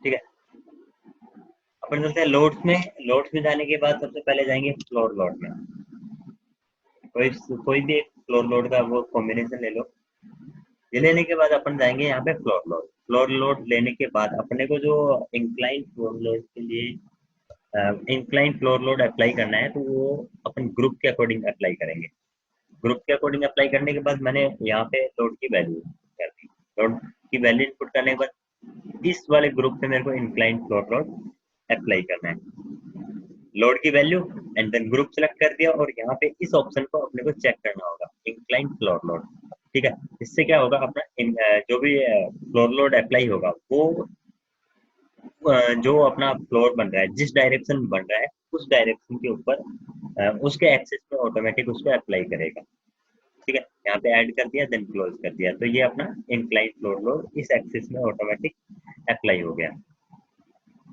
ठीक है, अपन चलते हैं लोड्स में। लोड्स में जाने के बाद सबसे पहले जाएंगे फ्लोर लोड में। कोई कोई भी एक फ्लोर लोड का वो कॉम्बिनेशन ले लो। ये लेने के बाद अपन जाएंगे यहाँ पे फ्लोर लोड। फ्लोर लोड लेने के बाद अपने को जो इंक्लाइन फ्लोर लोड के लिए इंक्लाइन फ्लोर लोड अप्लाई करना है, तो वो अपन ग्रुप के अकॉर्डिंग अप्लाई करेंगे। ग्रुप के अकॉर्डिंग अप्लाई करने के बाद मैंने यहाँ पे लोड की वैल्यू कर दी। लोड की वैल्यू इनपुट करने के बाद इस वाले ग्रुप पे मेरे को इंक्लाइन फ्लोर लोड अप्लाई करना है। लोड की value and then group select कर दिया, और यहाँ पे इस ऑप्शन को अपने को चेक करना होगा, इंक्लाइन फ्लोर लोड। ठीक है, इससे क्या होगा, अपना जो भी फ्लोर लोड अप्लाई होगा वो जो अपना फ्लोर बन रहा है, जिस डायरेक्शन में बन रहा है उस डायरेक्शन के ऊपर उसके एक्सिस पे ऑटोमेटिक उसको अप्लाई करेगा। ठीक है, यहाँ पे ऐड कर दिया देन क्लोज कर दिया, तो ये अपना इंक्लाइन फ्लोर लोड इस एक्सिस में ऑटोमेटिक अप्लाई हो गया।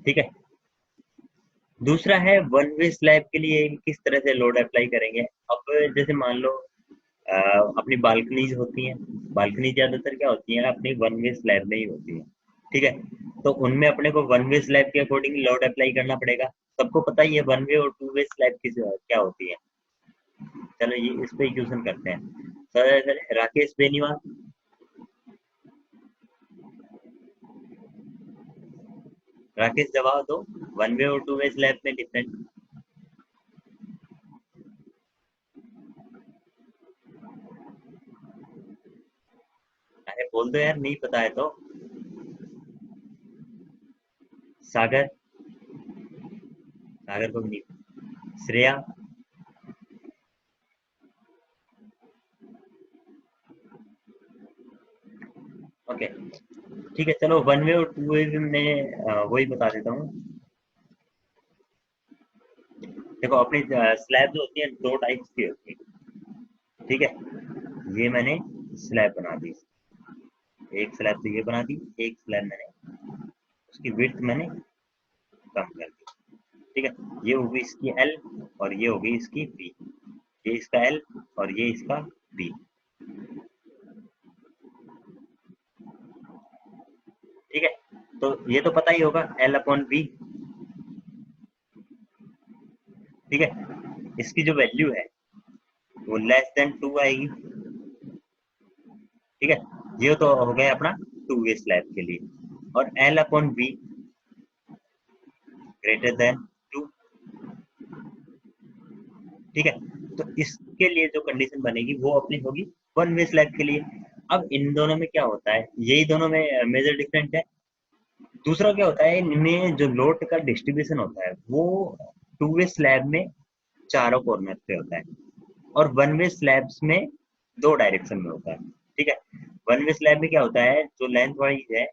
ठीक है, दूसरा है वन वे स्लैब के लिए किस तरह से लोड अप्लाई करेंगे। अब जैसे मान लो अ, अपनी बालकनीज होती हैं। बालकनी ज्यादातर क्या होती है, अपनी वन वे स्लैब में ही होती है। ठीक है, तो उनमें अपने को वन वे स्लैब के अकॉर्डिंग लोड अप्लाई करना पड़ेगा। सबको पता ही है वन वे और टू वे स्लैब किस क्या होती है। चलो ये इस पे क्वेश्चन करते हैं। सर राकेश बेनीवाल, राकेश जवाब दो, वन वे और टू वे स्लैब में डिफरेंट। अरे बोल दो यार, नहीं पता है तो। सागर, सागर को भी नहीं। श्रेया। ओके, ठीक है, चलो वन वे और टू वे में वही बता देता हूँ। देखो अपनी स्लैब जो होती है दो टाइप्स की होती है। ठीक है, ये मैंने स्लैब बना दी। एक स्लैब तो ये बना दी, एक स्लैब मैंने उसकी विड्थ मैंने कम कर दी। ठीक है, ये होगी इसकी एल और ये होगी इसकी बी। ये इसका एल और ये इसका बी। ठीक है, तो ये तो पता ही होगा एल अपॉन बी। ठीक है, इसकी जो वैल्यू है वो लेस देन टू आएगी। ठीक है, ये तो हो गया अपना टू वे स्लैब के लिए। और L upon B greater than two. ठीक है, तो इसके लिए जो कंडीशन बनेगी वो अपनी होगी वन वे स्लैब के लिए। अब इन दोनों में क्या होता है, यही दोनों में मेजर डिफरेंट है। दूसरा क्या होता है, इनमें जो लोड का डिस्ट्रीब्यूशन होता है वो टू वे स्लैब में चारों कॉर्नर पे होता है, और वन वे स्लैब्स में दो डायरेक्शन में होता है। ठीक है, वन वे स्लैब में क्या होता है, जो लेंथ वाइज है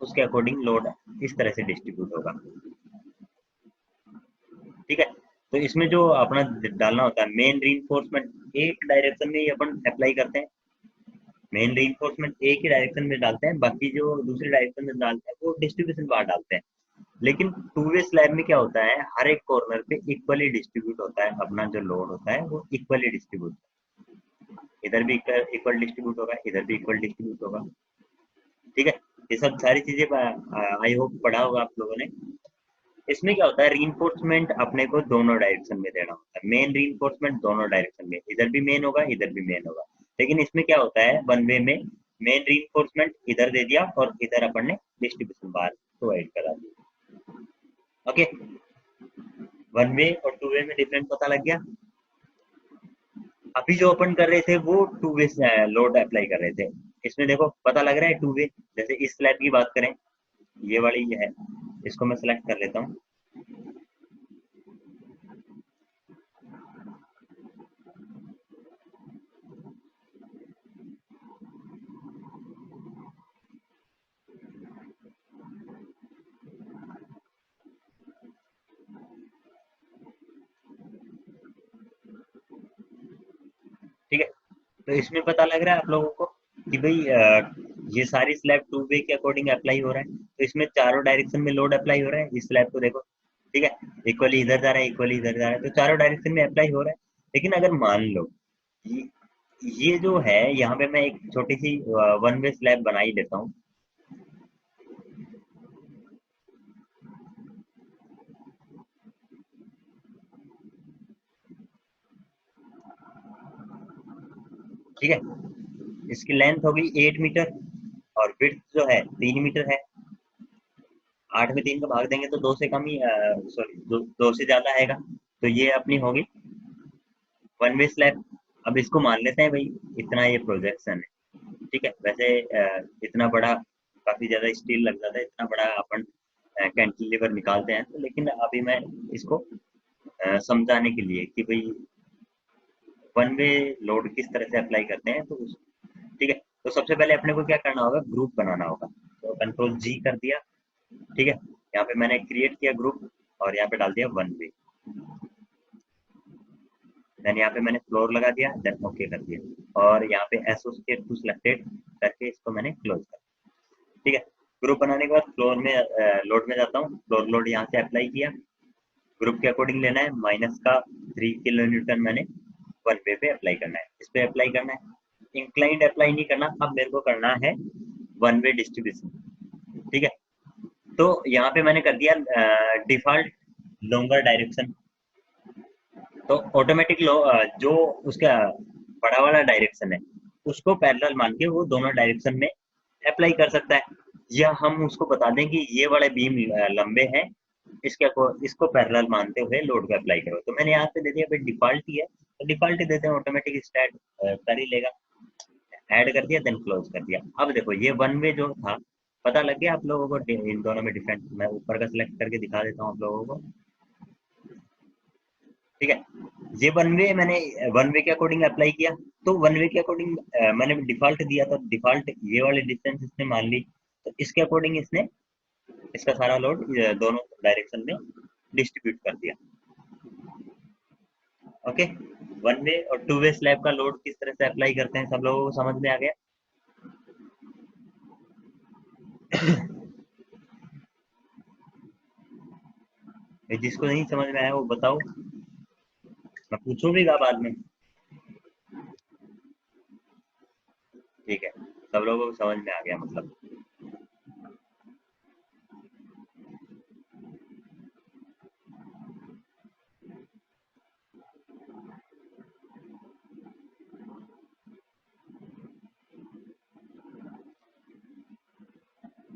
उसके अकॉर्डिंग लोड इस तरह से डिस्ट्रीब्यूट होगा। ठीक है, तो इसमें जो अपना डालना होता है मेन रीइंफोर्समेंट एक डायरेक्शन में ही अपन अप्लाई करते हैं। मेन रीइंफोर्समेंट एक ही डायरेक्शन में डालते हैं, बाकी जो दूसरे डायरेक्शन में डालते हैं वो डिस्ट्रीब्यूशन बार डालते हैं। लेकिन टू वे स्लैब में क्या होता है, हर एक कॉर्नर पे इक्वली डिस्ट्रीब्यूट होता है, अपना जो लोड होता है वो इक्वली डिस्ट्रीब्यूट, इधर भी इक्वल डिस्ट्रीब्यूट होगा, इधर भी इक्वल डिस्ट्रीब्यूट होगा। ठीक है, ये सब सारी चीजें आई होप पढ़ा होगा आप लोगों ने। इसमें क्या होता है, रीइंफोर्समेंट अपने को दोनों डायरेक्शन में देना होता है। मेन रीइंफोर्समेंट दोनों डायरेक्शन में, इधर भी मेन होगा इधर भी मेन होगा। लेकिन इसमें क्या होता है, वन वे में मेन रीइंफोर्समेंट इधर दे दिया और इधर अपन ने डिस्ट्रीब्यूशन बार प्रोवाइड करा दी। ओके, वन वे और टू वे में डिफरेंस पता लग गया। अभी जो अपन कर रहे थे वो टू वे लोड अप्लाई कर रहे थे। इसमें देखो पता लग रहा है टू वे। जैसे इस स्लैब की बात करें, ये वाली ये है, इसको मैं सेलेक्ट कर लेता हूँ। ठीक है, तो इसमें पता लग रहा है आप लोगों को कि भाई ये सारी स्लैब टू वे के अकॉर्डिंग अप्लाई हो रहा है, तो इसमें चारों डायरेक्शन में लोड अप्लाई हो रहा है। इस स्लैब को देखो, ठीक है, इक्वली इधर जा रहा है इक्वली इधर जा रहा है, तो चारों डायरेक्शन में अप्लाई हो रहा है। लेकिन अगर मान लो ये, ये जो है यहाँ पे मैं एक छोटी सी वन वे स्लैब बना ही लेता हूँ। ठीक है। इसकी लेंथ होगी 8 मीटर और विड्थ जो है 3 मीटर है। 8 में 3 का भाग देंगे तो 2 से कम ही, सॉरी, 2 से ज्यादा आएगा। तो ये अपनी होगी वन वे स्लैब। अब इसको मान लेते हैं भाई, इतना ये प्रोजेक्शन है। ठीक है। वैसे इतना बड़ा काफी ज्यादा स्टील लग जाता है, इतना बड़ा अपन कैंटिलीवर निकालते हैं तो, लेकिन अभी मैं इसको समझाने के लिए कि भाई वन वे लोड किस तरह से अप्लाई करते हैं तो ठीक है। तो सबसे पहले अपने को क्या करना होगा, ग्रुप बनाना होगा। तो कंट्रोल जी कर दिया। ठीक है। यहाँ पे मैंने क्रिएट किया ग्रुप और यहाँ पे डाल दिया वन वे। देन यहाँ पे मैंने फ्लोर लगा दिया, देन ओके कर दिया और यहाँ पे एसोसिएट टू सिलेक्टेड करके इसको मैंने क्लोज कर दिया। ठीक है। ग्रुप बनाने के बाद फ्लोर में लोड में जाता हूँ। फ्लोर लोड यहाँ से अप्लाई किया। ग्रुप के अकॉर्डिंग लेना है, माइनस का 3 किलो न्यूटन मैंने वन वे पे अप्लाई करना है, इस पे अप्लाई करना है। इंक्लाइंड अप्लाई नहीं करना, अब मेरे को करना है वन वे डिस्ट्रीब्यूशन। ठीक है। तो यहाँ पे मैंने कर दिया डिफॉल्ट लोंगर डायरेक्शन। तो ऑटोमेटिक जो उसका बड़ा वाला डायरेक्शन है उसको पैरेलल मान के वो दोनों डायरेक्शन में अप्लाई कर सकता है, या हम उसको बता दें कि ये वाले बीम लंबे हैं, इसको पैरेलल मानते हुए लोड पे अप्लाई करो। तो मैंने यहाँ पे दे दिया भाई डिफॉल्ट ही है, तो डिफॉल्ट ही देते हैं, ऑटोमेटिक स्टार्ट कर ही लेगा। ऐड कर दिया, देन क्लोज कर दिया। अब देखो ये वन वे जो था, पता लग गया आप लोगों को इन दोनों में डिफरेंस। मैं ऊपर का सिलेक्ट करके दिखा देता हूँ आप लोगों को। ठीक है। ये वन वे मैंने वन वे के अकॉर्डिंग अप्लाई किया। तो वन वे के अकॉर्डिंग मैंने डिफॉल्ट दिया, तो डिफॉल्ट ये वाले डिस्टेंस इसने मान ली, तो इसके अकॉर्डिंग इसने इसका सारा लोड दोनों डायरेक्शन में डिस्ट्रीब्यूट कर दिया। ओके। वन वे और टू वे स्लैब का लोड किस तरह से अप्लाई करते हैं सब लोगों को समझ में आ गया। जिसको नहीं समझ में आया वो बताओ, मैं पूछूंगा बाद में। ठीक है, सब लोगों को समझ में आ गया मतलब।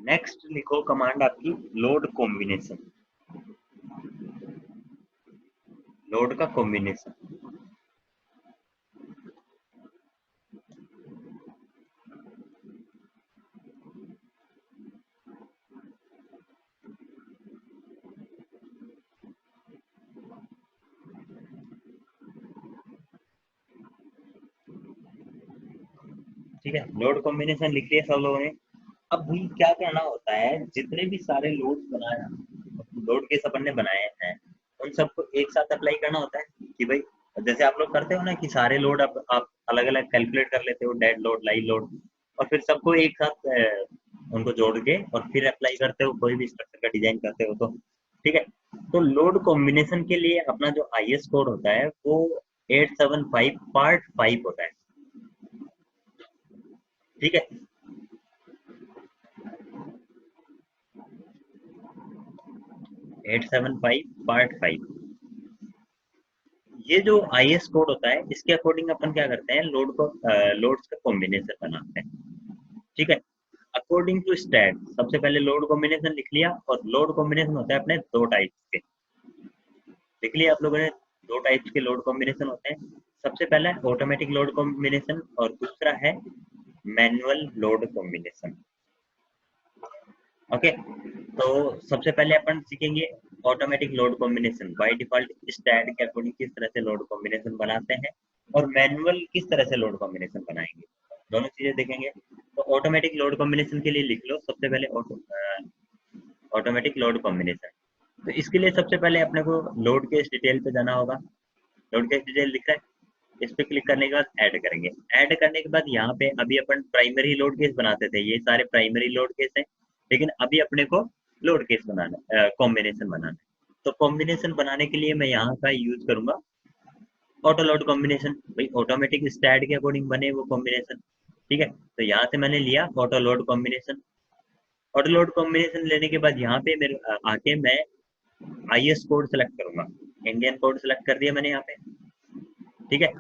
नेक्स्ट लिखो कमांड आपकी लोड कॉम्बिनेशन। लोड का कॉम्बिनेशन। ठीक है, लोड कॉम्बिनेशन लिख लिया सब लोगों ने। अब भाई क्या करना होता है, जितने भी सारे लोड बनाया, लोड केस अपन ने बनाए हैं, उन सबको एक साथ अप्लाई करना होता है कि भाई, जैसे आप लोग करते हो ना कि सारे लोड आप अलग अलग कैलकुलेट कर लेते हो, डेड लोड, लाइव लोड, और फिर सबको एक साथ उनको जोड़ के और फिर अप्लाई करते हो, कोई भी स्ट्रक्चर का डिजाइन करते हो तो। ठीक है। तो लोड कॉम्बिनेशन के लिए अपना जो आईएस कोड होता है वो 875 पार्ट 5 होता है। ठीक है। 875 पार्ट 5, ये जो आईएस कोड होता है इसके अकॉर्डिंग अपन क्या करते हैं, लोड्स का कॉम्बिनेशन बनाते हैं। ठीक है। अकॉर्डिंग टू स्टैट सबसे पहले लोड कॉम्बिनेशन लिख लिया, और लोड कॉम्बिनेशन होता है अपने दो टाइप्स के। लिख लिया आप लोगों ने, दो टाइप्स के लोड कॉम्बिनेशन होते हैं। सबसे पहला है ऑटोमेटिक लोड कॉम्बिनेशन और दूसरा है मैनुअल लोड कॉम्बिनेशन। ओके। तो सबसे पहले अपन सीखेंगे automatic load combination. By default STAAD के अकॉर्डिंग किस तरह से लोड कॉम्बिनेशन बनाते हैं, और मैनुअल किस तरह से लोड कॉम्बिनेशन बनाएंगे, दोनों चीजें देखेंगे। तो ऑटोमेटिक लोड कॉम्बिनेशन के लिए लिख लो सबसे पहले ऑटोमेटिक लोड कॉम्बिनेशन। तो इसके लिए सबसे पहले अपने को लोड केस डिटेल पे जाना होगा। लोड केस डिटेल लिख रहा है, इस पे क्लिक करने के बाद ऐड करेंगे। ऐड करने के बाद यहाँ पे अभी अपन प्राइमरी लोड केस बनाते थे, ये सारे प्राइमरी लोड केस हैं, लेकिन अभी अपने को लोड केस बनाना, कॉम्बिनेशन बनाना है। तो कॉम्बिनेशन बनाने के लिए मैं यहाँ का यूज करूंगा ऑटो लोड कॉम्बिनेशन। भाई ऑटोमेटिक स्टैट के अकॉर्डिंग बने वो कॉम्बिनेशन। ठीक है। तो यहाँ से मैंने लिया auto load combination. Auto load combination लेने के बाद यहाँ पे मेरे आके मैं आईएस कोड सेलेक्ट करूंगा। इंडियन कोड सेलेक्ट कर दिया मैंने यहाँ पे। ठीक है।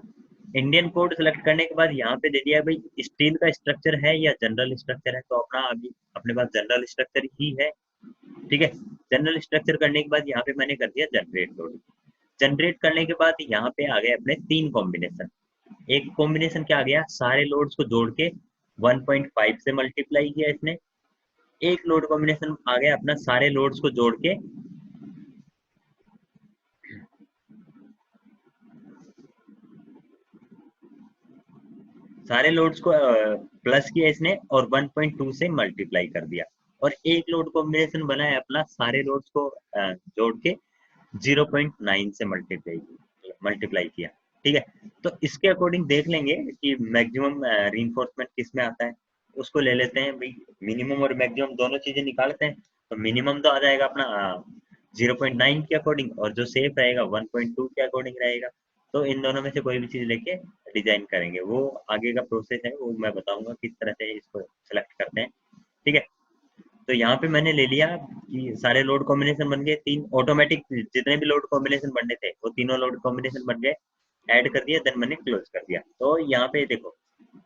इंडियन कोड सेलेक्ट करने के बाद यहाँ पे दे दिया भाई स्टील का स्ट्रक्चर है या जनरल स्ट्रक्चर है, तो अपना अभी अपने पास जनरल स्ट्रक्चर ही है। ठीक है, जनरल स्ट्रक्चर करने के बाद यहाँ पे मैंने कर दिया जनरेट लोड। जनरेट करने के बाद यहाँ पे आ गए अपने 3 कॉम्बिनेशन। एक कॉम्बिनेशन क्या आ गया, सारे लोड्स को जोड़ के 1.5 से मल्टीप्लाई किया इसने। एक लोड कॉम्बिनेशन आ गया अपना सारे लोड्स को जोड़ के सारे लोड्स को प्लस किया इसने और 1.2 से मल्टीप्लाई कर दिया। और एक लोड कॉम्बिनेशन बनाया अपना सारे लोड्स को जोड़ के 0.9 से मल्टीप्लाई किया। ठीक है, तो इसके अकॉर्डिंग देख लेंगे कि मैक्सिमम रीइंफोर्समेंट किस में आता है। उसको ले लेते हैं भाई, मिनिमम और मैक्सिमम दोनों चीजें निकालते हैं। तो मिनिमम तो आ जाएगा अपना 0.9 के अकॉर्डिंग, और जो सेफ रहेगा 1.2 के अकॉर्डिंग रहेगा। तो इन दोनों में से कोई भी चीज लेके डिजाइन करेंगे, वो आगे का प्रोसेस है, वो मैं बताऊंगा किस तरह से इसको सेलेक्ट करते हैं। ठीक है, तो यहाँ पे मैंने ले लिया कि सारे लोड कॉम्बिनेशन बन गए, 3 ऑटोमेटिक जितने भी लोड कॉम्बिनेशन बनने थे वो तीनों लोड कॉम्बिनेशन बन गए, ऐड कर दिया, देन मैंने क्लोज कर दिया। तो यहाँ पे देखो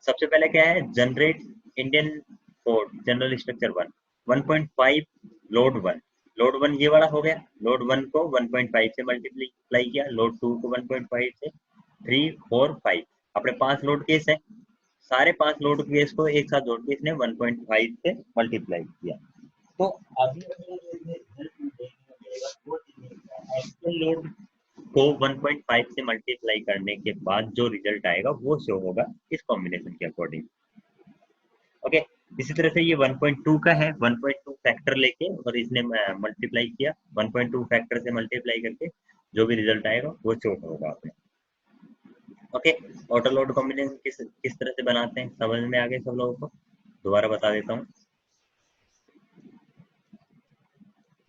सबसे पहले क्या है, generate Indian code general structure 1.5 load 1। Load 1 ये वाला हो गया, लोड 1 को 1.5 से मल्टीप्लाई किया, लोड 2 को 1.5 से, 3 4 5 अपने 5 लोड केस है। सारे 5 लोड केस को एक साथ जोड़ के इसने 1.5 से मल्टीप्लाई किया। तो अभी एक्चुअल लोड को 1.5 से मल्टीप्लाई करने के बाद जो रिजल्ट आएगा वो शो होगा इस कॉम्बिनेशन के अकॉर्डिंग। ओके, इसी तरह से ये 1.2 का है, 1.2 फैक्टर लेके और इसने मल्टीप्लाई किया, 1.2 फैक्टर से मल्टीप्लाई करके जो भी रिजल्ट आएगा वो शो होगा आपने। ओके, ऑटो लोड कॉम्बिनेशन किस किस तरह से बनाते हैं समझ में आ गए सब लोगों को? दोबारा बता देता हूँ।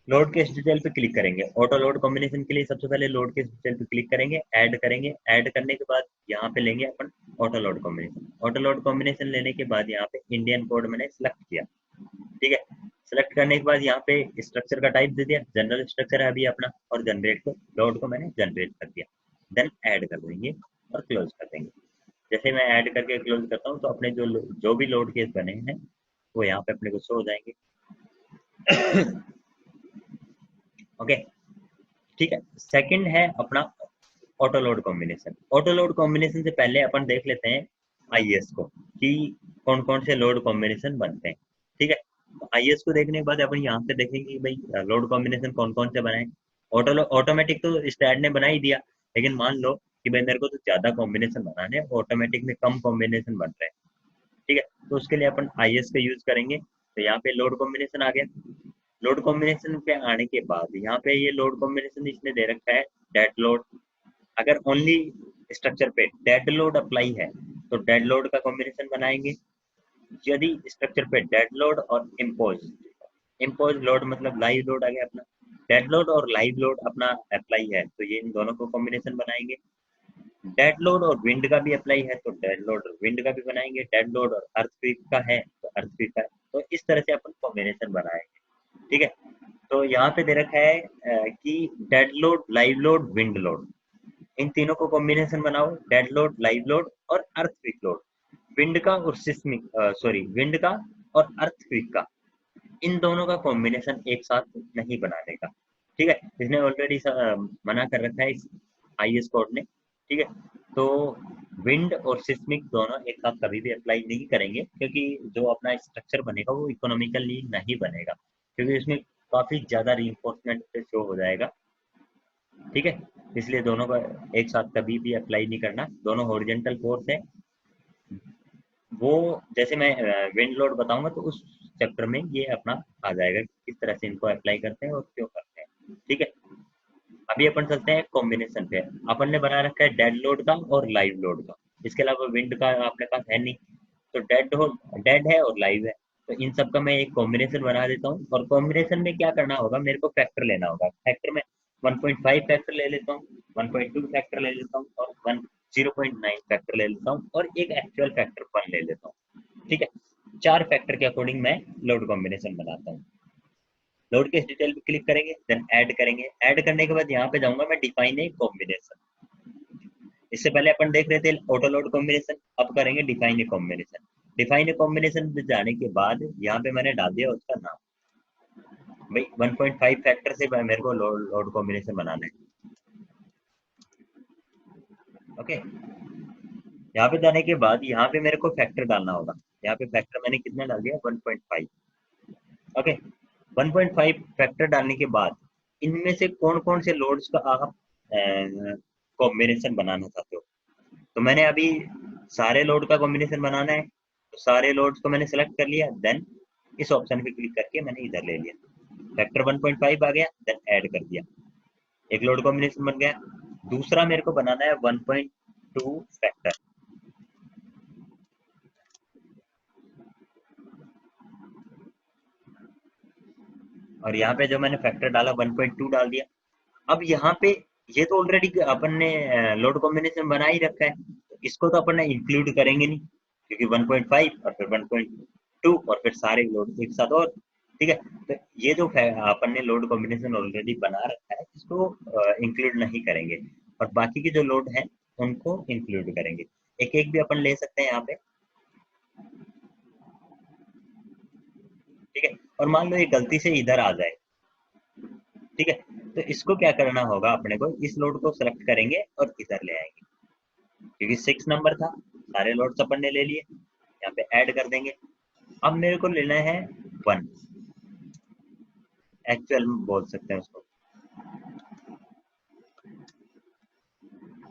लोड केस डिटेल पे क्लिक करेंगे, ऑटो लोड कॉम्बिनेशन के लिए सबसे पहले लोड केस डिटेल पे क्लिक करेंगे, ऐड करेंगे, ऐड करने के बाद यहाँ पे लेंगे अपन auto load combination. Auto load combination लेने के बाद यहाँ पे इंडियन कोड मैंने सेलेक्ट किया। ठीक है, सेलेक्ट करने के बाद यहाँ पे स्ट्रक्चर का टाइप दे दिया, जनरल स्ट्रक्चर है अभी अपना, और जनरेट को लोड को मैंने जनरेट कर दिया। देन ऐड कर देंगे और क्लोज कर देंगे। जैसे मैं ऐड करके क्लोज करता हूँ तो अपने जो भी लोड केस बने हैं वो यहाँ पे अपने को शो हो जाएंगे। ओके, ठीक है, सेकंड है अपना auto load combination. Auto load combination से पहले अपन देख लेते हैं आईएस को कि कौन कौन से लोड कॉम्बिनेशन बनते हैं। ठीक है, आईएस को देखने के बाद अपन यहाँ पे देखेंगे कि भाई लोड कॉम्बिनेशन कौन कौन से बनाए। ऑटोमेटिक तो स्टैंड ने बना ही दिया, लेकिन मान लो कि भाई मेरे को तो ज्यादा कॉम्बिनेशन बनाने हैं, ऑटोमेटिक में कम कॉम्बिनेशन बन रहे हैं। ठीक है, तो उसके लिए अपन आईएस का यूज करेंगे। तो यहाँ पे लोड कॉम्बिनेशन आ गया। लोड कॉम्बिनेशन पे आने के बाद यहाँ पे ये लोड कॉम्बिनेशन इसने दे रखा है डेड लोड। अगर ओनली स्ट्रक्चर पे डेड लोड अप्लाई है तो डेड लोड का कॉम्बिनेशन बनाएंगे। यदि स्ट्रक्चर पे डेड लोड और इम्पोज, इम्पोज लोड मतलब लाइव लोड आ गया अपना, डेड लोड और लाइव लोड अपना अप्लाई है तो ये इन दोनों को कॉम्बिनेशन बनाएंगे। डेड लोड और विंड का भी अप्लाई है तो डेड लोड और विंड का भी बनाएंगे। डेड लोड और अर्थक्वेक का है तो अर्थक्वेक का, तो इस तरह से अपन कॉम्बिनेशन बनाएंगे। ठीक है, तो यहाँ पे दे रखा है कि dead load, live load, wind load, इन तीनों को कॉम्बिनेशन बनाओ, डेड लोड, लाइव लोड और अर्थक्वेक लोड। विंड का और सिस्मिक सॉरी विंड का और अर्थक्वेक का, इन दोनों का कॉम्बिनेशन एक साथ नहीं बनाने का। ठीक है, इसने ऑलरेडी मना कर रखा है इस आईएस कोड ने। ठीक है, तो विंड और सिस्मिक दोनों एक साथ कभी भी अप्लाई नहीं करेंगे, क्योंकि जो अपना स्ट्रक्चर बनेगा वो इकोनॉमिकली नहीं बनेगा, क्योंकि इसमें काफी ज्यादा रीइंफोर्समेंट शो हो जाएगा। ठीक है, इसलिए दोनों का एक साथ कभी भी अप्लाई नहीं करना, दोनों हॉरिजॉन्टल फोर्स है। वो जैसे मैं विंड लोड बताऊंगा तो उस चैप्टर में ये अपना आ जाएगा किस तरह से इनको अप्लाई करते हैं और क्यों करते हैं। ठीक है, अभी अपन चलते हैं कॉम्बिनेशन पे। अपन ने बना रखा है डेड लोड का और लाइव लोड का, इसके अलावा विंड का अपने पास है नहीं। तो डेड है और लाइव है, तो इन सब का मैं एक कॉम्बिनेशन बना देता हूँ। और कॉम्बिनेशन में क्या करना होगा, मेरे को फैक्टर लेना होगा। फैक्टर में 1.5 फैक्टर ले लेता हूँ, 1.2 फैक्टर ले लेता हूँ और 0.9 फैक्टर ले लेता हूँ और एक एक्चुअल फैक्टर 1 ले लेता हूँ। ठीक है, 4 फैक्टर के अकॉर्डिंग मैं लोड कॉम्बिनेशन बनाता हूँ। लोड के डिटेल पे क्लिक करेंगे, देन ऐड करेंगे। ऐड करने के बाद यहाँ पे जाऊंगा मैं डिफाइन ए कॉम्बिनेशन। इससे पहले अपन देख रहे थे ऑटो लोड कॉम्बिनेशन, अब करेंगे define a combination. Define a combination में जाने के बाद यहाँ पे मैंने डाल दिया उसका नाम, भाई 1.5 फैक्टर से मेरे को लोड कॉम्बिनेशन बनाना है। ओके, यहाँ पे जाने के बाद यहाँ पे मेरे को फैक्टर डालना होगा। यहाँ पे फैक्टर मैंने कितना डाल दिया, 1.5। ओके, 1.5 फैक्टर डालने के बाद इनमें से कौन कौन से लोड्स का आप कॉम्बिनेशन बनाना चाहते हो। तो मैंने अभी सारे लोड का कॉम्बिनेशन बनाना है, तो सारे लोड्स को मैंने सेलेक्ट कर लिया, देन इस ऑप्शन पे क्लिक करके मैंने इधर ले लिया, फैक्टर 1.5 आ गया, देन ऐड कर दिया, एक लोड कॉम्बिनेशन बन गया। दूसरा मेरे को बनाना है 1.2 फैक्टर, और यहाँ पे जो मैंने फैक्टर डाला 1.2 डाल दिया। अब यहाँ पे ये तो ऑलरेडी अपन ने लोड कॉम्बिनेशन बना ही रखा है, तो इसको तो अपन ने इंक्लूड करेंगे नहीं, क्योंकि 1.5 और फिर 1.2 और फिर सारे लोड एक साथ, और ठीक है। तो ये जो अपन ने लोड कॉम्बिनेशन ऑलरेडी बना रखा है इसको इंक्लूड नहीं करेंगे, और बाकी के जो लोड है उनको इंक्लूड करेंगे। एक एक भी अपन ले सकते हैं यहाँ पे, ठीक है। और मान लो ये गलती से इधर आ जाए, ठीक है, तो इसको क्या करना होगा, अपने को इस लोड को सेलेक्ट करेंगे और इधर ले आएंगे, क्योंकि 6 नंबर था, सारे लोड्स अपन ने ले लिए, यहाँ पे ऐड कर देंगे। अब मेरे को लेना है 1, एक्चुअल में बोल सकते हैं उसको,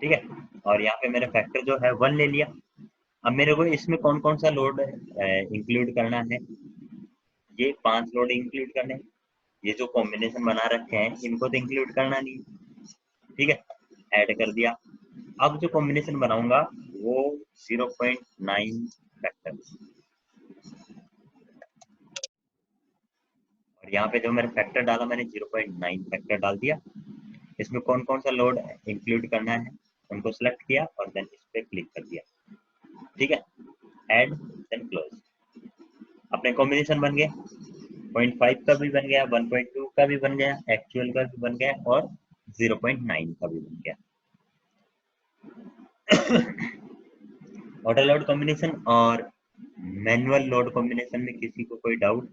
ठीक है। और यहाँ पे मेरा फैक्टर जो है 1 ले लिया। अब मेरे को इसमें कौन कौन सा लोड इंक्लूड करना है, ये 5 लोड इंक्लूड करने हैं। ये जो कॉम्बिनेशन बना रखे हैं इनको तो इंक्लूड करना नहीं, ठीक है, ऐड कर दिया। अब जो कॉम्बिनेशन बनाऊंगा वो 0.9 फैक्टर, और यहाँ पे जो मैंने फैक्टर डाला मैंने 0.9 फैक्टर डाल दिया। इसमें कौन कौन सा लोड इंक्लूड करना है उनको सेलेक्ट किया और देन इस पे क्लिक कर दिया, ठीक है, ऐड देन क्लोज। अपने कॉम्बिनेशन बन गए, 0.5 का भी बन गया, 1.2 का भी बन गया, एक्चुअल का भी बन गया, और 0.9 का भी बन गया। ऑटो लोड कॉम्बिनेशन और मैनुअल लोड कॉम्बिनेशन में किसी को कोई डाउट,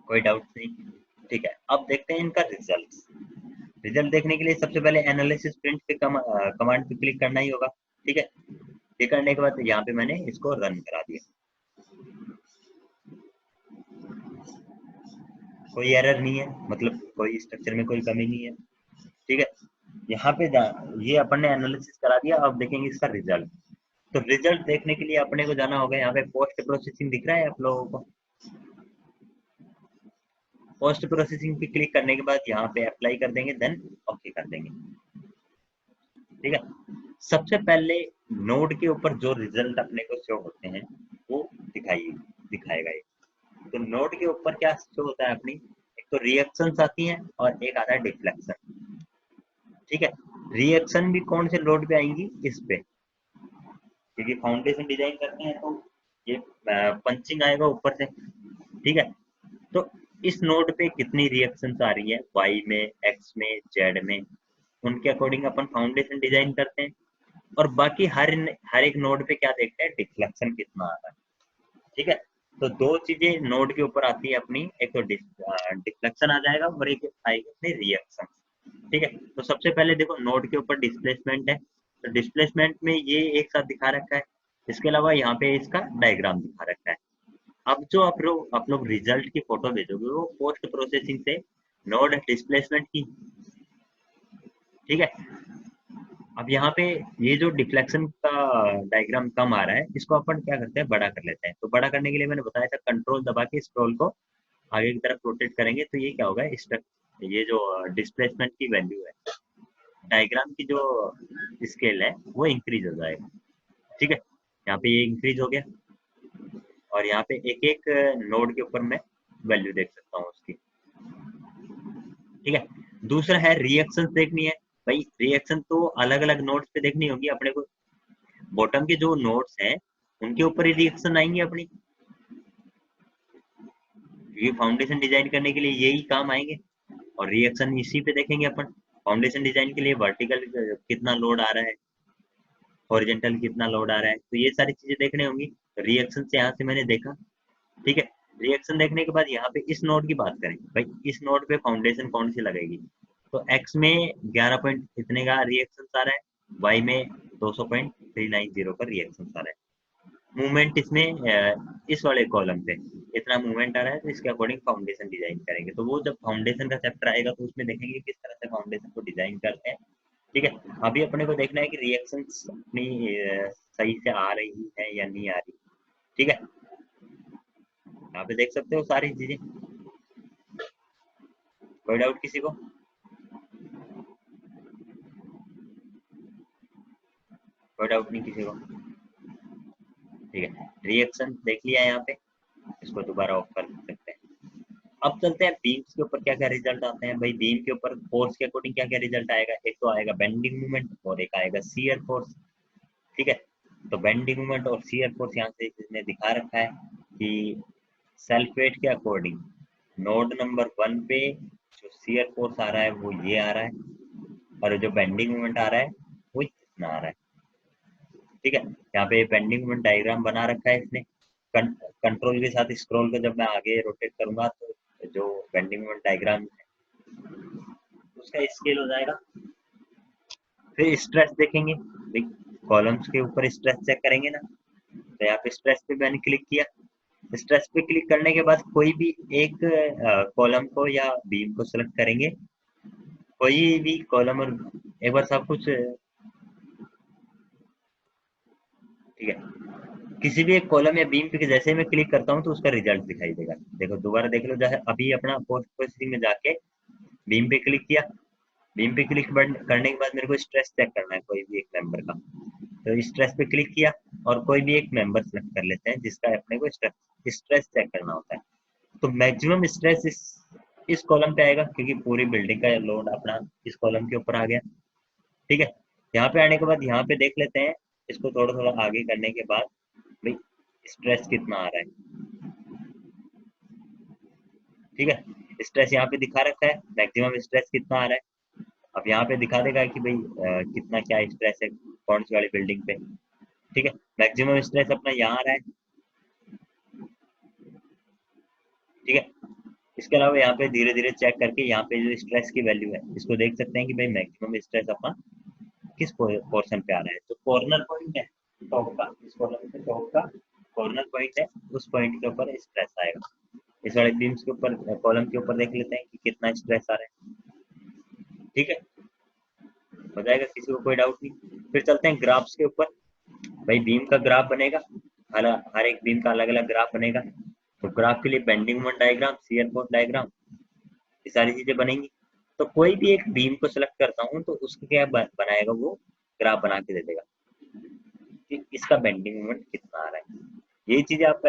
कोई डाउट नहीं, ठीक है। अब देखते हैं इनका रिजल्ट। रिजल्ट देखने के लिए सबसे पहले एनालिसिस प्रिंट पे कमांड पे क्लिक करना ही होगा, ठीक है। ये करने के बाद यहाँ पे मैंने इसको रन करा दिया, कोई एरर नहीं है, मतलब कोई स्ट्रक्चर में कोई कमी नहीं है, ठीक है। यहाँ पे ये अपन ने एनालिसिस करा दिया, अब देखेंगे इसका रिजल्ट। तो रिजल्ट देखने के लिए अपने को जाना होगा, यहाँ पे पोस्ट प्रोसेसिंग दिख रहा है आप लोगों को, पोस्ट प्रोसेसिंग पे क्लिक करने के बाद यहाँ पे अप्लाई कर देंगे, देन ओके कर देंगे, ठीक है। सबसे पहले नोड के ऊपर जो रिजल्ट अपने को शो होते हैं वो दिखाएगा ये। तो नोड के ऊपर क्या शो होता है अपनी, एक तो रिएक्शंस आती हैं और एक आता है डिफ्लेक्शन, ठीक है। रिएक्शन भी कौन से लोड पे आएंगी, इस पे, क्योंकि फाउंडेशन डिजाइन करते हैं तो ये पंचिंग आएगा ऊपर से, ठीक है। तो इस नोड पे कितनी रिएक्शंस आ रही है, वाई में, एक्स में, जेड में, उनके अकॉर्डिंग अपन फाउंडेशन डिजाइन करते हैं। और बाकी हर एक नोड पे क्या देखते हैं, डिफ्लेक्शन कितना आ रहा है, ठीक है। तो दो चीजें नोड के ऊपर आती है अपनी, एक तो डिफ्लेक्शन आ जाएगा और एक आएगी अपनी रिएक्शन, ठीक है। तो सबसे पहले देखो नोड के ऊपर डिस्प्लेसमेंट है, तो डिस्प्लेसमेंट में ये एक साथ दिखा रखा है, इसके अलावा यहाँ पे इसका डायग्राम दिखा रखा है। अब जो आप लोग रिजल्ट की फोटो भेजोगे वो पोस्ट प्रोसेसिंग से नोड डिस्प्लेसमेंट की, ठीक है। अब यहाँ पे ये जो डिफ्लेक्शन का डायग्राम कम आ रहा है, इसको अपन क्या करते हैं, बड़ा कर लेते हैं। तो बड़ा करने के लिए मैंने बताया था कंट्रोल दबा के स्क्रॉल को आगे की तरफ रोटेट करेंगे, तो ये क्या होगा, ये जो डिस्प्लेसमेंट की वैल्यू है, डायग्राम की जो स्केल है वो इंक्रीज हो जाएगा, ठीक है। यहाँ पे ये इंक्रीज हो गया, और यहाँ पे एक एक नोड के ऊपर मैं वैल्यू देख सकता हूँ उसकी, ठीक है। दूसरा है रिएक्शन देखनी है, भाई रिएक्शन तो अलग अलग नोड्स पे देखनी होगी अपने को। बॉटम के जो नोड्स हैं उनके ऊपर ही रिएक्शन आएंगे अपनी, क्योंकि फाउंडेशन डिजाइन करने के लिए यही काम आएंगे, और रिएक्शन इसी पे देखेंगे अपन। फाउंडेशन डिजाइन के लिए वर्टिकल कितना लोड आ रहा है, हॉरिजॉन्टल कितना लोड आ रहा है, तो ये सारी चीजें देखने होंगी। रिएक्शन से यहाँ से मैंने देखा, ठीक है। रिएक्शन देखने के बाद यहाँ पे इस नोड की बात करें, भाई इस नोड पे फाउंडेशन कौन सी लगेगी, तो एक्स में 11 पॉइंट इतने का रिएक्शन आ रहा है, वाई में 200.390 का रिएक्शन आ रहा है। मूवमेंट इसमें इस वाले कॉलम पे इतना मूवमेंट आ रहा है, तो इसके अकॉर्डिंग फाउंडेशन डिजाइन करेंगे। तो वो जब फाउंडेशन का चैप्टर आएगा तो उसमें देखेंगे किस तरह से फाउंडेशन को डिजाइन करते हैं, ठीक है। अभी अपने को देखना है कि रिएक्शंस अपनी सही से आ रही है या नहीं आ रही, ठीक है। यहाँ पे देख सकते हो सारी चीजें, कोई डाउट किसी को? कोई डाउट नहीं किसी को, ठीक है। रिएक्शन देख लिया यहाँ पे, इसको दोबारा ऑफ कर सकते हैं। अब चलते हैं बीम्स के ऊपर क्या क्या रिजल्ट आते हैं। भाई बीम के ऊपर फोर्स के अकॉर्डिंग क्या क्या रिजल्ट आएगा, एक तो आएगा बेंडिंग मोमेंट और एक आएगा शियर फोर्स, ठीक है। तो बेंडिंग मोमेंट और शियर फोर्स यहाँ से इसने दिखा रखा है कि सेल्फ वेट के अकॉर्डिंग नोड नंबर 1 पे जो शियर फोर्स आ रहा है वो ये आ रहा है, और जो बेंडिंग मोमेंट आ रहा है वो इतना आ रहा है, ठीक है। यहाँ पे बेंडिंग मोमेंट डायग्राम बना रखा है इसने, कंट्रोल के साथ स्क्रॉल को जब मैं आगे रोटेट करूंगा तो जो बेंडिंग मोमेंट डायग्राम है उसका स्केल हो जाएगा। फिर स्ट्रेस देखेंगे, कॉलम्स के ऊपर स्ट्रेस चेक करेंगे ना, तो यहाँ पे स्ट्रेस पे मैंने क्लिक किया। स्ट्रेस पे क्लिक करने के बाद कोई भी एक कॉलम को या बीम को सेलेक्ट करेंगे, कोई भी कॉलम, और एक बार सब कुछ, ठीक है। किसी भी एक कॉलम या बीम पे जैसे ही मैं क्लिक करता हूँ तो उसका रिजल्ट दिखाई देगा। देखो दोबारा देख लो, जैसे अभी अपना पोस्ट प्रोसेसिंग में जाके बीम पे क्लिक किया, बीम पे क्लिक करने के बाद मेरे को स्ट्रेस चेक करना है कोई भी एक मेंबर का, तो स्ट्रेस पे क्लिक किया और कोई भी एक मेंबर सेलेक्ट कर लेते हैं जिसका अपने को स्ट्रेस चेक करना होता है। तो मैक्सिमम स्ट्रेस इस कॉलम पे आएगा क्योंकि पूरी बिल्डिंग का लोड अपना इस कॉलम के ऊपर आ गया, ठीक है। यहाँ पे आने के बाद यहाँ पे देख लेते हैं, इसको थोड़ा थोड़ा आगे करने के बाद भाई स्ट्रेस कितना आ रहा है, ठीक है। स्ट्रेस यहाँ पे दिखा रखा है, मैक्सिमम स्ट्रेस कितना आ रहा है। अब यहाँ पे दिखा देगा कि भाई कितना क्या स्ट्रेस है कौन सी वाली बिल्डिंग पे, ठीक है। मैक्सिमम स्ट्रेस अपना यहाँ आ रहा है, ठीक है। इसके अलावा यहाँ पे धीरे धीरे चेक करके यहाँ पे जो स्ट्रेस की वैल्यू है इसको देख सकते हैं कि भाई मैक्सिमम स्ट्रेस अपना किस पोर्शन पे आ रहा है। तो कॉर्नर पॉइंट है टॉप का, इस कॉलम पे टॉप का कॉर्नर पॉइंट है, उस पॉइंट के ऊपर स्ट्रेस आएगा। इस वाले बीम्स के ऊपर कॉलम के ऊपर देख लेते हैं कि कितना स्ट्रेस आ रहा है, ठीक है। हो जाएगा, किसी को कोई डाउट नहीं। फिर चलते हैं ग्राफ्स के ऊपर। भाई बीम का ग्राफ बनेगा, हर एक बीम का अलग अलग ग्राफ बनेगा। तो ग्राफ के लिए bending moment diagram, shear force diagram, ये सारी चीजें बनेंगी। तो कोई भी एक बीम को सिलेक्ट करता हूँ तो उसका क्या बनाएगा, वो ग्राफ बना के दे देगा कि इसका बेंडिंग मोमेंट कितना आ रहा है। यही चीज आप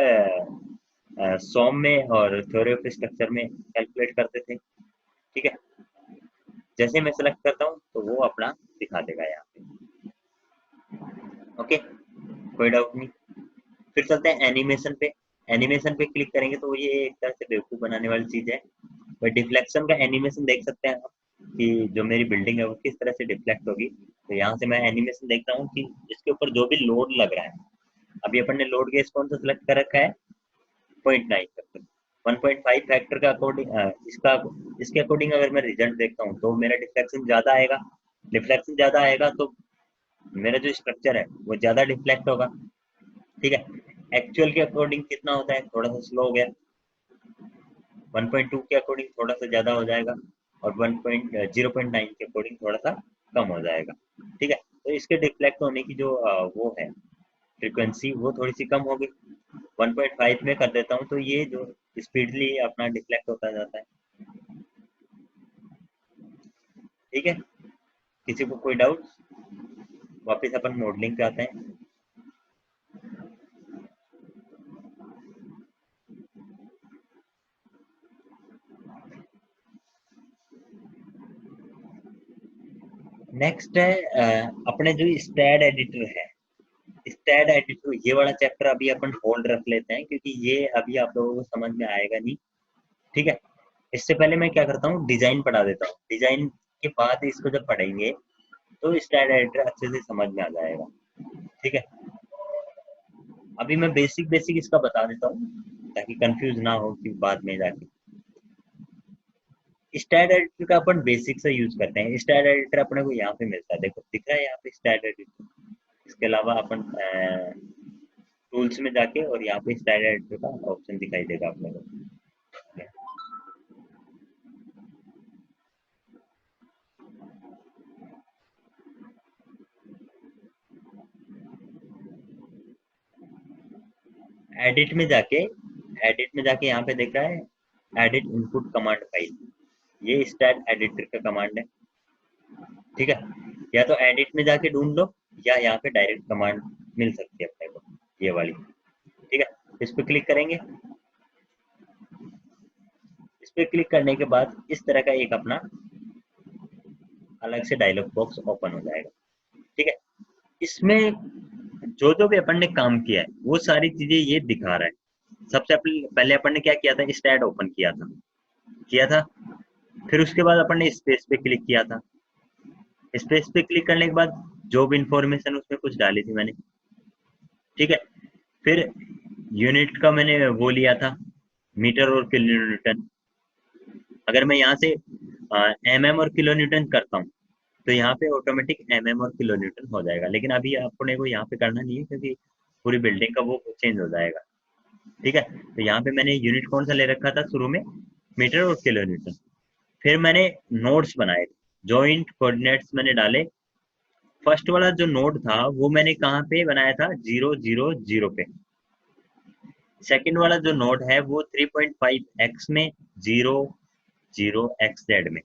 सॉम में और थ्योरी ऑफ स्ट्रक्चर में कैलकुलेट करते थे, ठीक है। जैसे मैं सेलेक्ट करता हूँ तो वो अपना दिखा देगा यहाँ पे, ओके, कोई डाउट नहीं। फिर चलते हैं एनिमेशन पे। एनिमेशन पे क्लिक करेंगे तो ये एक तरह से बेवकूफ बनाने वाली चीज है। पर डिफ्लेक्शन का एनिमेशन देख सकते हैं आप कि जो मेरी बिल्डिंग है वो किस तरह से डिफ्लेक्ट होगी। तो यहाँ से मैं एनिमेशन देख रहा हूँ कि इसके ऊपर जो भी लोड लग रहा है, अभी अपन ने लोड गेज कौन सा सिलेक्ट कर रखा है, 0.9 फैक्टर, 1.5 फैक्टर का अकॉर्डिंग इसका, इसके अकॉर्डिंग अगर मैं रिजल्ट देखता हूँ तो मेरा डिफ्लेक्शन ज्यादा आएगा। डिफ्लेक्शन ज्यादा आएगा तो मेरा जो स्ट्रक्चर है वो ज्यादा डिफ्लेक्ट होगा, ठीक है। एक्चुअल के अकॉर्डिंग कितना होता है, थोड़ा सा स्लो हो गया, 1.2 के अकॉर्डिंग थोड़ा सा ज्यादा हो जाएगा, और 0.9 के अकॉर्डिंग थोड़ा सा कम हो जाएगा, ठीक है। तो इसके डिफ्लेक्ट होने की जो वो है फ्रीक्वेंसी वो थोड़ी सी कम होगी। 1.5 में कर देता हूँ तो ये जो स्पीडली अपना डिफ्लेक्ट होता जाता है, ठीक है। किसी को कोई डाउट? वापस अपन मॉडलिंग पे आते हैं। नेक्स्ट है अपने जो स्टैड एडिटर है, स्टैड एडिटर, ये वाला चैप्टर अभी अपन होल्ड रख लेते हैं क्योंकि ये अभी आप लोगों को समझ में आएगा नहीं, ठीक है। इससे पहले मैं क्या करता हूँ, डिजाइन पढ़ा देता हूँ। डिजाइन के बाद इसको जब पढ़ेंगे तो स्टाइल एडिटर अच्छे से समझ में आ जाएगा। ठीक है, अभी मैं बेसिक बेसिक इसका बता देता हूँ ताकि कंफ्यूज ना हो कि बाद में जाके। स्टाइल एडिटर का अपन बेसिक से यूज करते हैं। स्टाइल एडिटर अपने को यहाँ पे मिलता है, देखो दिख रहा है यहाँ पे स्टाइल एडिटर। इसके अलावा अपन टूल्स में जाके और यहाँ पे स्टाइल एडिटर का ऑप्शन दिखाई देगा अपने को। एडिट में जाके एडिट में जाके यहाँ पे देख रहा है एडिट इनपुट कमांड फाइल, ये स्टाइल एडिटर का कमांड है। ठीक है, या तो एडिट में जाके ढूंढ लो या यहाँ पे डायरेक्ट कमांड मिल सकती है अपने को, ये वाली। ठीक है, इस पे क्लिक करेंगे। इस पे क्लिक करने के बाद इस तरह का एक अपना अलग से डायलॉग बॉक्स ओपन हो जाएगा। ठीक है, इसमें जो जो भी अपन ने काम किया है वो सारी चीजें ये दिखा रहा है। सबसे पहले अपन ने क्या किया था, स्टैट ओपन किया था। फिर उसके बाद अपन ने स्पेस पे क्लिक किया था। स्पेस पे क्लिक करने के बाद जो भी इंफॉर्मेशन उसमें कुछ डाली थी मैंने। ठीक है, फिर यूनिट का मैंने वो लिया था, मीटर और किलो न्यूटन। अगर मैं यहाँ से mm और किलो न्यूटन करता हूँ तो यहाँ पे ऑटोमेटिक mm और किलो न्यूटन हो जाएगा, लेकिन अभी अपने को यहाँ पे करना नहीं है क्योंकि पूरी बिल्डिंग का वो चेंज हो जाएगा। ठीक है, तो यहाँ पे मैंने यूनिट कौन सा ले रखा था शुरू में, मीटर और किलो न्यूटन। फिर मैंने नोड्स बनाए, जॉइंट कोऑर्डिनेट्स मैंने डाले। फर्स्ट वाला जो नोड था वो मैंने कहाँ पे बनाया था, 0 0 0 पे। सेकंड वाला जो नोड है वो 3.5 एक्स में, 0 0 XZ में।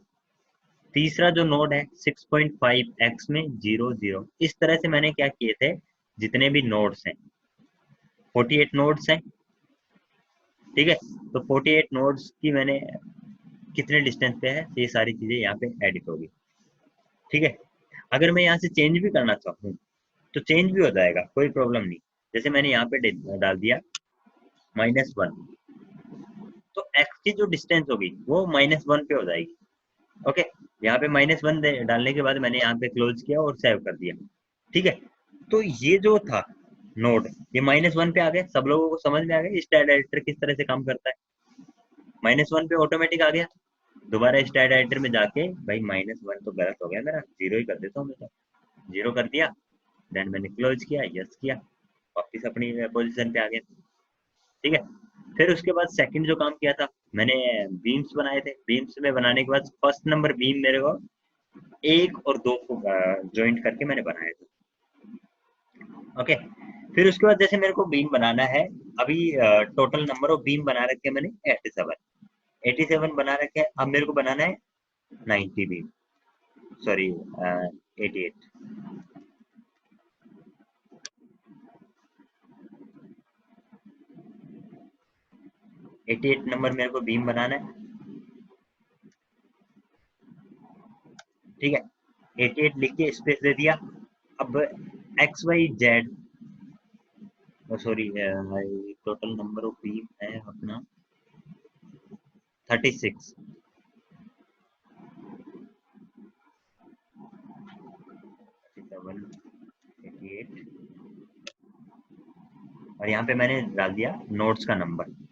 तीसरा जो नोड है 6.5 एक्स में, 0 0। इस तरह से मैंने क्या किए थे, जितने भी नोड्स हैं 48 नोड्स हैं। ठीक है, तो 48 नोड्स की मैंने कितने डिस्टेंस पे है ये सारी चीजें यहाँ पे एडिट होगी। ठीक है, अगर मैं यहाँ से चेंज भी करना चाहूँ तो चेंज भी हो जाएगा, कोई प्रॉब्लम नहीं। जैसे मैंने यहाँ पे डाल दिया -1, तो एक्स की जो डिस्टेंस होगी वो -1 पे हो जाएगी। ओके, यहाँ पे -1 डालने के बाद मैंने यहाँ पे क्लोज किया और सेव कर दिया। ठीक है, तो ये जो था नोड, ये -1 पे आ गया। सब लोगों को समझ में आ गया स्टाइल एडिटर किस तरह से काम करता है। -1 पे ऑटोमेटिक आ गया। दोबारा स्टाइल एडिटर में जाके भाई -1 तो गलत हो गया मेरा, 0 ही कर देता हूँ मैं तो। 0 कर दिया, देन मैंने क्लोज किया, यस किया, वापिस अपनी पोजीशन पे आ गया। ठीक है, फिर उसके बाद सेकंड जो काम किया था, मैंने बीम्स बनाए थे। बीम्स में बनाने के बाद फर्स्ट नंबर बीम मेरे को 1 और 2 को ज्वाइंट करके मैंने बनाया था। ओके, फिर उसके बाद जैसे मेरे को बीम बनाना है, अभी टोटल नंबर ऑफ बीम बना रखे हैं मैंने 87 बना रखे हैं। अब मेरे को बनाना है 90 बीम, सॉरी 88। 88 नंबर मेरे को बीम बनाना है। ठीक है, 88 लिख के स्पेस दे दिया। अब XYZ, sorry total number of beam है अपना 36। 88, और यहाँ पे मैंने डाल दिया नोट्स का नंबर।